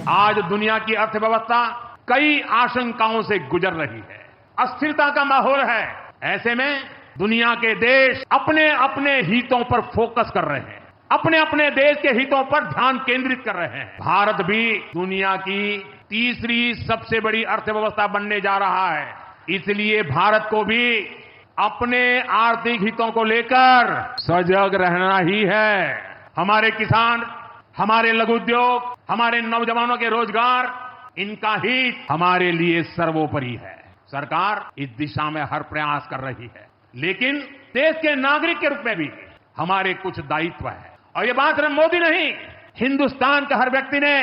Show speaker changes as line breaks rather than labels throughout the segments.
आज दुनिया की अर्थव्यवस्था कई आशंकाओं से गुजर रही है। अस्थिरता का माहौल है। ऐसे में दुनिया के देश अपने अपने हितों पर फोकस कर रहे हैं, अपने अपने देश के हितों पर ध्यान केंद्रित कर रहे हैं। भारत भी दुनिया की तीसरी सबसे बड़ी अर्थव्यवस्था बनने जा रहा है। इसलिए भारत को भी अपने आर्थिक हितों को लेकर सजग रहना ही है। हमारे किसान, हमारे लघु उद्योग, हमारे नौजवानों के रोजगार, इनका हित हमारे लिए सर्वोपरि है। सरकार इस दिशा में हर प्रयास कर रही है, लेकिन देश के नागरिक के रूप में भी हमारे कुछ दायित्व है। और ये बात सिर्फ मोदी नहीं, हिंदुस्तान के हर व्यक्ति ने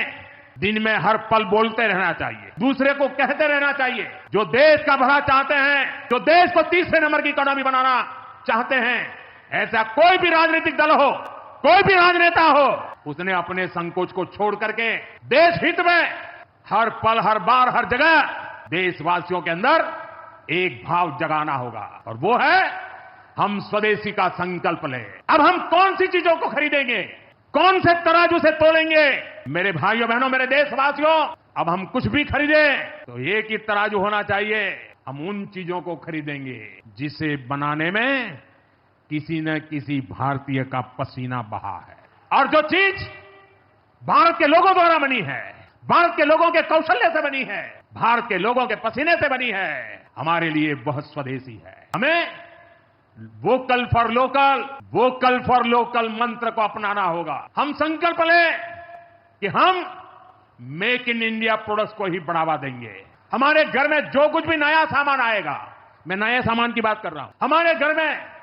दिन में हर पल बोलते रहना चाहिए, दूसरे को कहते रहना चाहिए। जो देश का भला चाहते हैं, जो देश को तीसरे नंबर की इकोनॉमी बनाना चाहते हैं, ऐसा कोई भी राजनीतिक दल हो, कोई भी राजनेता हो, उसने अपने संकोच को छोड़ करके देश हित में हर पल, हर बार, हर जगह देशवासियों के अंदर एक भाव जगाना होगा, और वो है हम स्वदेशी का संकल्प लें। अब हम कौन सी चीजों को खरीदेंगे, कौन से तराजू से तोलेंगे? मेरे भाइयों बहनों, मेरे देशवासियों, अब हम कुछ भी खरीदें तो एक ही तराजू होना चाहिए। हम उन चीजों को खरीदेंगे जिसे बनाने में किसी न किसी भारतीय का पसीना बहा है, और जो चीज भारत के लोगों द्वारा बनी है, भारत के लोगों के कौशल्य से बनी है, भारत के लोगों के पसीने से बनी है, हमारे लिए बहुत स्वदेशी है। हमें vocal for local, vocal for local मंत्र को अपनाना होगा। हम संकल्प लें कि हम मेक इन इंडिया प्रोडक्ट्स को ही बढ़ावा देंगे। हमारे घर में जो कुछ भी नया सामान आएगा, मैं नए सामान की बात कर रहा हूं, हमारे घर में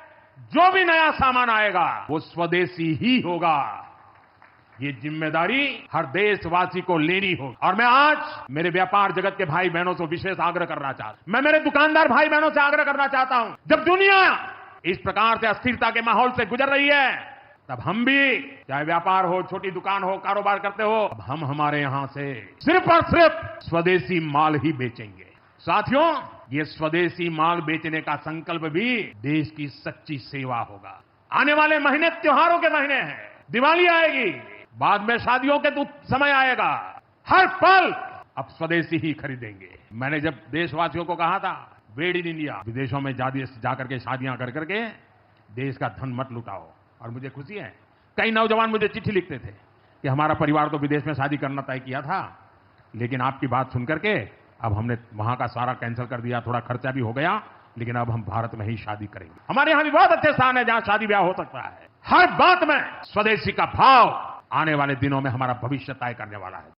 जो भी नया सामान आएगा वो स्वदेशी ही होगा। ये जिम्मेदारी हर देशवासी को लेनी होगी। और मैं आज मेरे व्यापार जगत के भाई बहनों से विशेष आग्रह करना चाहता हूं, मैं मेरे दुकानदार भाई बहनों से आग्रह करना चाहता हूं, जब दुनिया इस प्रकार से अस्थिरता के माहौल से गुजर रही है, तब हम भी, चाहे व्यापार हो, छोटी दुकान हो, कारोबार करते हो, अब हम हमारे यहां से सिर्फ और सिर्फ स्वदेशी माल ही बेचेंगे। साथियों, ये स्वदेशी माल बेचने का संकल्प भी देश की सच्ची सेवा होगा। आने वाले महीने त्योहारों के महीने हैं, दिवाली आएगी, बाद में शादियों के समय आएगा। हर पल अब स्वदेशी ही खरीदेंगे। मैंने जब देशवासियों को कहा था, मेड इन इंडिया, विदेशों में जाकर के शादियां कर करके देश का धन मत लुटाओ, और मुझे खुशी है कई नौजवान मुझे चिट्ठी लिखते थे कि हमारा परिवार तो विदेश में शादी करना तय किया था, लेकिन आपकी बात सुनकर के अब हमने वहां का सारा कैंसिल कर दिया, थोड़ा खर्चा भी हो गया, लेकिन अब हम भारत में ही शादी करेंगे। हमारे यहां भी बहुत अच्छे स्थान है जहां शादी ब्याह हो सकता है। हर बात में स्वदेशी का भाव आने वाले दिनों में हमारा भविष्य तय करने वाला है।